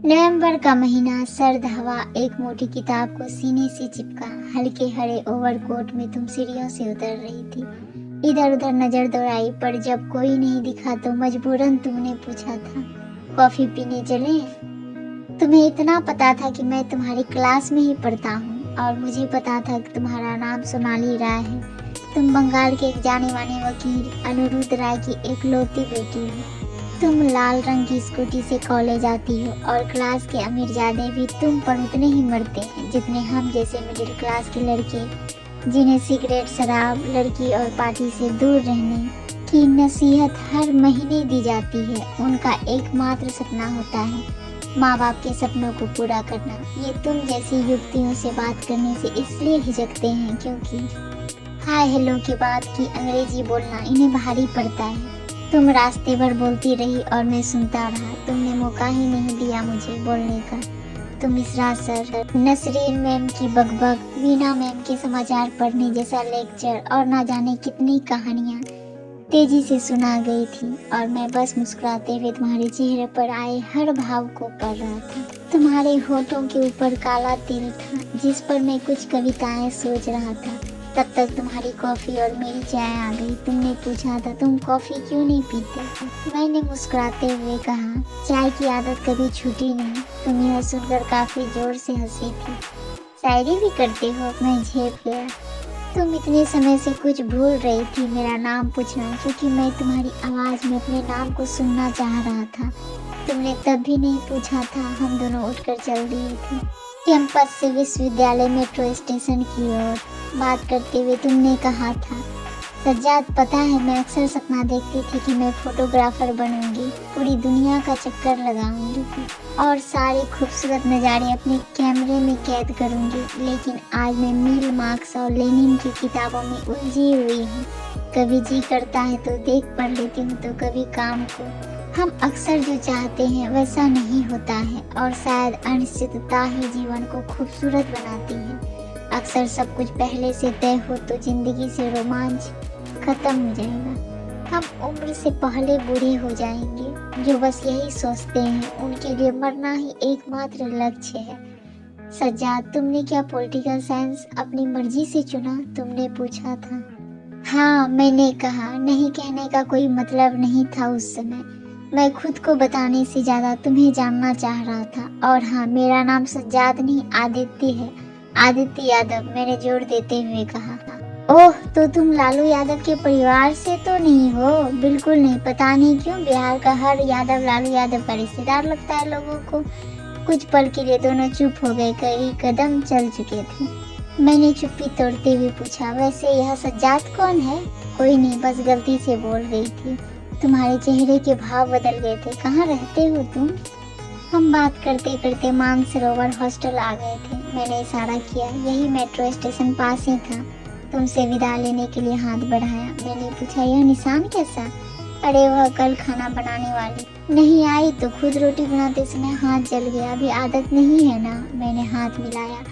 नवंबर का महीना, सर्द हवा एक मोटी किताब को सीने से चिपका हल्के हरे ओवरकोट में तुम सीढ़ियों से उतर रही थी। इधर उधर नजर दौड़ाई, पर जब कोई नहीं दिखा तो मजबूरन तुमने पूछा था, कॉफी पीने चले? तुम्हें इतना पता था कि मैं तुम्हारी क्लास में ही पढ़ता हूँ, और मुझे पता था कि तुम्हारा नाम सोनाली राय है। तुम बंगाल के एक जाने माने वकील अनिरुद्ध राय की एकलौती बेटी हो। तुम लाल रंग की स्कूटी से कॉलेज आती हो, और क्लास के अमीरजादे भी तुम पर उतने ही मरते हैं जितने हम जैसे मिडिल क्लास के लड़के, जिन्हें सिगरेट, शराब, लड़की और पार्टी से दूर रहने की नसीहत हर महीने दी जाती है। उनका एकमात्र सपना होता है माँ बाप के सपनों को पूरा करना। ये तुम जैसी युवतियों से बात करने से इसलिए हिचकते हैं क्योंकि हाय हेलो के बाद की अंग्रेजी बोलना इन्हें भारी पड़ता है। तुम रास्ते भर बोलती रही और मैं सुनता रहा। तुमने मौका ही नहीं दिया मुझे बोलने का। तुम इसरा सर, नसरीन मैम की बकबक, वीना मैम के समाचार पढ़ने जैसा लेक्चर और ना जाने कितनी कहानियाँ तेजी से सुना गई थी, और मैं बस मुस्कुराते हुए तुम्हारे चेहरे पर आए हर भाव को पढ़ रहा था। तुम्हारे होठों के ऊपर काला तिल था जिस पर मैं कुछ कविताएं सोच रहा था। तब तक तुम्हारी कॉफी और मेरी चाय आ गई। तुमने पूछा था तुम कॉफी क्यों नहीं पीते? मैंने मुस्कुराते हुए कहा, चाय की आदत कभी छूटी नहीं। तुम यह सुनकर काफी जोर से हंसी थी। शायरी भी करते हो? मैं झेप गया। तुम इतने समय से कुछ भूल रही थी मेरा नाम पूछना, क्योंकि मैं तुम्हारी आवाज में अपने नाम को सुनना चाह रहा था। तुमने तब भी नहीं पूछा था। हम दोनों उठकर चल दिए थे कैंपस से विश्वविद्यालय मेट्रो स्टेशन की ओर। बात करते हुए तुमने कहा था, सज्जाद पता है मैं अक्सर सपना देखती थी कि मैं फोटोग्राफर बनूंगी, पूरी दुनिया का चक्कर लगाऊंगी और सारे खूबसूरत नज़ारे अपने कैमरे में कैद करूंगी। लेकिन आज मैं मील मार्क्स और लेनिन की किताबों में उलझी हुई हूँ। कभी जी करता है तो देख पढ़ लेती हूँ, तो कभी काम को। हम अक्सर जो चाहते हैं वैसा नहीं होता है, और शायद अनिश्चितता ही जीवन को खूबसूरत बनाती है। अक्सर सब कुछ पहले से तय हो तो जिंदगी से रोमांच खत्म हो जाएगा। हम उम्र से पहले बूढ़े हो जाएंगे। जो बस यही सोचते हैं उनके लिए मरना ही एकमात्र लक्ष्य है। सज्जाद, तुमने क्या पॉलिटिकल साइंस अपनी मर्जी से चुना? तुमने पूछा था। हाँ, मैंने कहा। नहीं कहने का कोई मतलब नहीं था उस समय। मैं खुद को बताने से ज्यादा तुम्हें जानना चाह रहा था। और हाँ, मेरा नाम सज्जाद नहीं आदित्य है, आदित्य यादव, मैंने जोर देते हुए कहा। ओह, तो तुम लालू यादव के परिवार से तो नहीं हो? बिल्कुल नहीं। पता नहीं क्यों बिहार का हर यादव लालू यादव का रिश्तेदार लगता है लोगों को। कुछ पल के लिए दोनों चुप हो गए। कई कदम चल चुके थे। मैंने चुप्पी तोड़ते हुए पूछा, वैसे यह सज्जाद कौन है? कोई नहीं, बस गलती से बोल गई थी। तुम्हारे चेहरे के भाव बदल गए थे। कहाँ रहते हो तुम? हम बात करते करते मानसरोवर हॉस्टल आ गए थे। मैंने इशारा किया। यही मेट्रो स्टेशन पास ही था। तुमसे विदा लेने के लिए हाथ बढ़ाया। मैंने पूछा, यह निशान कैसा? अरे वह कल खाना बनाने वाली नहीं आई तो खुद रोटी बनाते समय हाथ जल गया। अभी आदत नहीं है ना। मैंने हाथ मिलाया।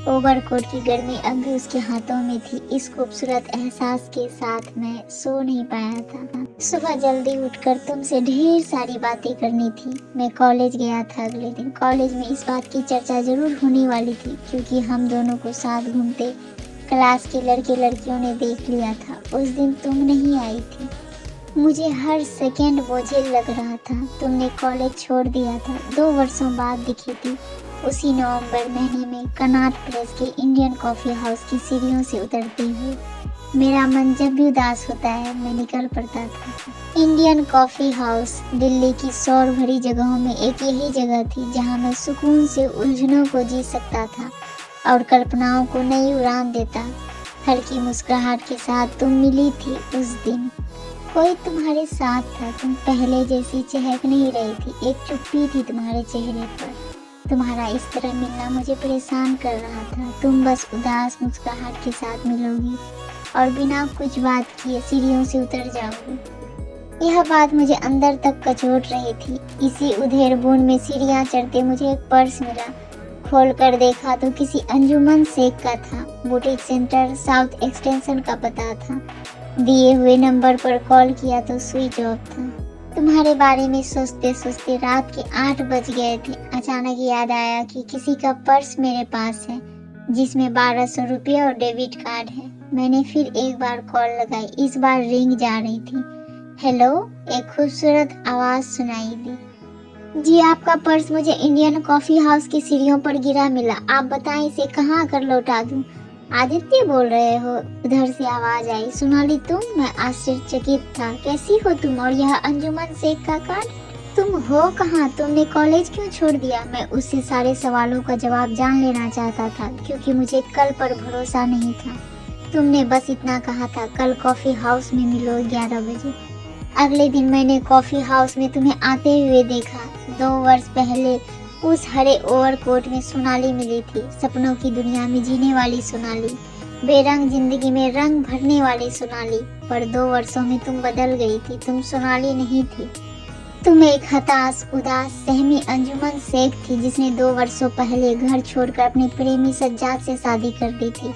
ओवरकोट की गर्मी अब भी उसके हाथों में थी। इस खूबसूरत एहसास के साथ मैं सो नहीं पाया था। सुबह जल्दी उठकर तुमसे ढेर सारी बातें करनी थी। मैं कॉलेज गया था अगले दिन। कॉलेज में इस बात की चर्चा जरूर होने वाली थी, क्योंकि हम दोनों को साथ घूमते क्लास के लड़के लड़कियों ने देख लिया था। उस दिन तुम नहीं आई थी। मुझे हर सेकेंड बोझिल लग रहा था। तुमने कॉलेज छोड़ दिया था। 2 वर्षों बाद दिखी थी उसी नवंबर महीने में कनॉट प्लेस के इंडियन कॉफी हाउस की सीढ़ियों से उतरते हुए। मेरा मन जब भी उदास होता है मैं निकल पड़ता था। इंडियन कॉफी हाउस दिल्ली की शोर भरी जगहों में एक यही जगह थी जहां मैं सुकून से उलझनों को जी सकता था और कल्पनाओं को नई उड़ान देता। हल्की मुस्कुराहट के साथ तुम मिली थी उस दिन। कोई तुम्हारे साथ था। तुम पहले जैसी चहक नहीं रही थी। एक चुप्पी थी तुम्हारे चेहरे पर। तुम्हारा इस तरह मिलना मुझे परेशान कर रहा था। तुम बस उदास मुस्कुराहट के साथ मिलोगी और बिना कुछ बात किए सीढ़ियों से उतर जाओगी। यह बात मुझे अंदर तक कचोट रही थी। इसी उधेड़ बूंद में सीढ़ियां चढ़ते मुझे एक पर्स मिला। खोल कर देखा तो किसी अंजुमन शेख का था। बुटीक सेंटर साउथ एक्सटेंशन का पता था। दिए हुए नंबर पर कॉल किया तो स्विच ऑफ था। तुम्हारे बारे में सोचते सोचते रात के 8 बज गए थे। अचानक याद आया कि किसी का पर्स मेरे पास है जिसमें 1200 रुपये और डेबिट कार्ड है। मैंने फिर एक बार कॉल लगाई। इस बार रिंग जा रही थी। हेलो, एक खूबसूरत आवाज़ सुनाई दी। जी, आपका पर्स मुझे इंडियन कॉफ़ी हाउस की सीढ़ियों पर गिरा मिला। आप बताएं इसे कहाँ आकर लौटा दूँ? आदित्य बोल रहे हो? उधर से आवाज आई। सोनाली तुम? मैं आश्चर्यचकित था। कैसी हो तुम? और यह अंजुमन शेख का कार्ड? तुम हो कहाँ? तुमने कॉलेज क्यों छोड़ दिया? मैं उससे सारे सवालों का जवाब जान लेना चाहता था क्योंकि मुझे कल पर भरोसा नहीं था। तुमने बस इतना कहा था, कल कॉफी हाउस में मिलो 11 बजे। अगले दिन मैंने कॉफी हाउस में तुम्हें आते हुए देखा। 2 वर्ष पहले उस हरे ओवरकोट में सोनाली मिली थी। सपनों की दुनिया में जीने वाली सोनाली, बेरंग जिंदगी में रंग भरने वाली सोनाली। पर 2 वर्षों में तुम बदल गई थी। तुम सोनाली नहीं थी। तुम एक हताश, उदास, सहमी अंजुमन शेख थी जिसने 2 वर्षों पहले घर छोड़कर अपने प्रेमी सज्जाद से शादी कर दी थी।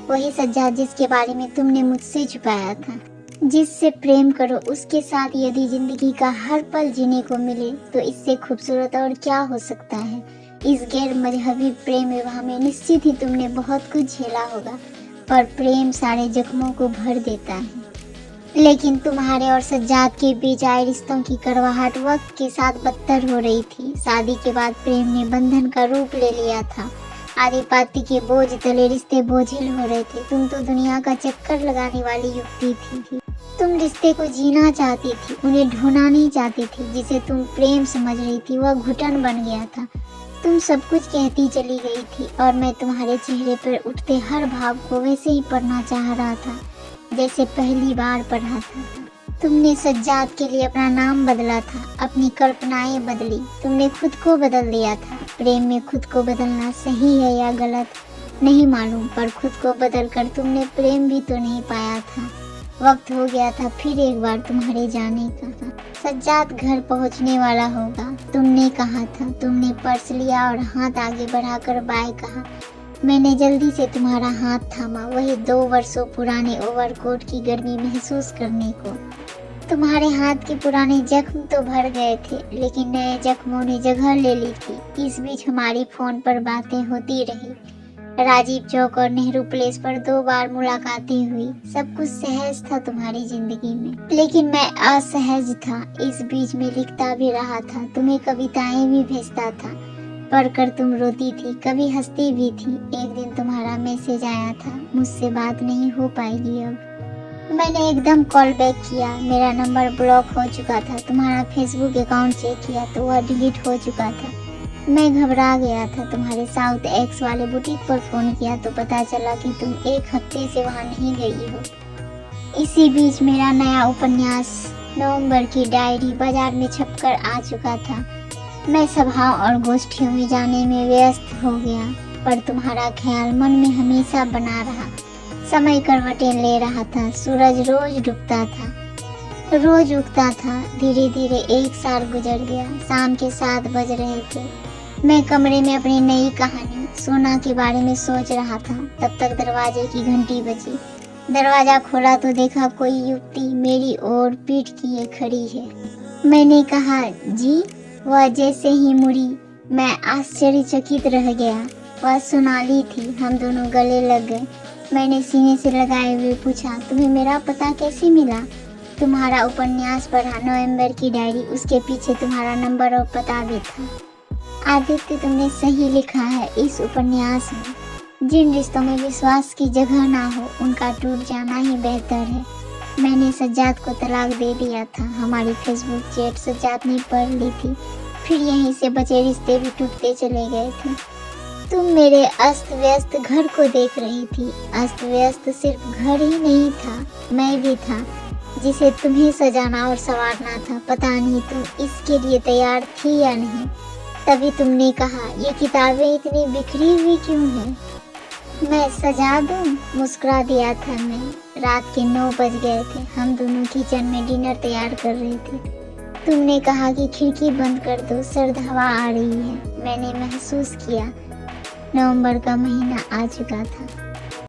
वही सज्जाद जिसके बारे में तुमने मुझसे छुपाया था। जिससे प्रेम करो उसके साथ यदि जिंदगी का हर पल जीने को मिले तो इससे खूबसूरत और क्या हो सकता है। इस गैर मजहबी प्रेम विवाह में निश्चित ही तुमने बहुत कुछ झेला होगा, पर प्रेम सारे जख्मों को भर देता है। लेकिन तुम्हारे और सज्जाद के बीच आए रिश्तों की कड़वाहट वक्त के साथ बदतर हो रही थी। शादी के बाद प्रेम ने बंधन का रूप ले लिया था। आदिपाती के बोझ तले रिश्ते बोझिल हो रहे थे। तुम तो दुनिया का चक्कर लगाने वाली युवती थी। तुम रिश्ते को जीना चाहती थी, उन्हें ढूंढना नहीं चाहती थी। जिसे तुम प्रेम समझ रही थी वह घुटन बन गया था। तुम सब कुछ कहती चली गई थी और मैं तुम्हारे चेहरे पर उठते हर भाव को वैसे ही पढ़ना चाह रहा था जैसे पहली बार पढ़ा था। तुमने सज्जाद के लिए अपना नाम बदला था, अपनी कल्पनाएं बदली, तुमने खुद को बदल दिया था। प्रेम में खुद को बदलना सही है या गलत नहीं मालूम, पर खुद को बदल कर तुमने प्रेम भी तो नहीं पाया था। वक्त हो गया था फिर एक बार तुम्हारे जाने का। सज्जाद घर पहुंचने वाला होगा, तुमने कहा था। तुमने पर्स लिया और हाथ आगे बढ़ाकर बाय कहा। मैंने जल्दी से तुम्हारा हाथ थामा, वही 2 वर्षों पुराने ओवरकोट की गर्मी महसूस करने को। तुम्हारे हाथ के पुराने जख्म तो भर गए थे, लेकिन नए जख्मों ने जगह ले ली थी। इस बीच हमारी फोन पर बातें होती रही। राजीव चौक और नेहरू प्लेस पर 2 बार मुलाकातें हुई। सब कुछ सहज था तुम्हारी जिंदगी में, लेकिन मैं असहज था। इस बीच में लिखता भी रहा था, तुम्हें कविताएं भी भेजता था। पढ़कर तुम रोती थी, कभी हंसती भी थी। एक दिन तुम्हारा मैसेज आया था, मुझसे बात नहीं हो पाएगी अब। मैंने एकदम कॉल बैक किया। मेरा नंबर ब्लॉक हो चुका था। तुम्हारा फेसबुक अकाउंट चेक किया तो वह डिलीट हो चुका था। मैं घबरा गया था। तुम्हारे साउथ एक्स वाले बुटीक पर फोन किया तो पता चला कि तुम 1 हफ्ते से वहां नहीं गई हो। इसी बीच मेरा नया उपन्यास नवंबर की डायरी बाजार में छपकर आ चुका था। मैं सभाओं और गोष्ठियों में जाने में व्यस्त हो गया, पर तुम्हारा ख्याल मन में हमेशा बना रहा। समय करवटें ले रहा था। सूरज रोज डूबता था, रोज उगता था। धीरे धीरे 1 साल गुजर गया। शाम के 7 बज रहे थे। मैं कमरे में अपनी नई कहानी सोना के बारे में सोच रहा था। तब तक दरवाजे की घंटी बजी। दरवाजा खोला तो देखा कोई युवती मेरी ओर पीठ किए खड़ी है। मैंने कहा, जी। वह जैसे ही मुड़ी, मैं आश्चर्यचकित रह गया। वह सोनाली थी। हम दोनों गले लग गए। मैंने सीने से लगाए हुए पूछा, तुम्हें मेरा पता कैसे मिला? तुम्हारा उपन्यास पढ़ा, नवंबर की डायरी, उसके पीछे तुम्हारा नंबर और पता भी था। आदित्य, तुमने सही लिखा है इस उपन्यास में। जिन रिश्तों में विश्वास की जगह ना हो उनका टूट जाना ही बेहतर है। मैंने सज्जाद को तलाक दे दिया था। हमारी फेसबुक चैट सज्जाद ने पढ़ ली थी। फिर यहीं से बचे रिश्ते भी टूटते चले गए थे। तुम मेरे अस्त व्यस्त घर को देख रही थी। अस्त व्यस्त सिर्फ घर ही नहीं था, मैं भी था, जिसे तुम्हें सजाना और संवारना था। पता नहीं तुम इसके लिए तैयार थी या नहीं। तभी तुमने कहा, ये किताबें इतनी बिखरी हुई क्यों हैं? मैं सजा दूं? मुस्कुरा दिया था मैं। रात के 9 बज गए थे। हम दोनों किचन में डिनर तैयार कर रहे थे। तुमने कहा कि खिड़की बंद कर दो, सर्द हवा आ रही है। मैंने महसूस किया नवंबर का महीना आ चुका था।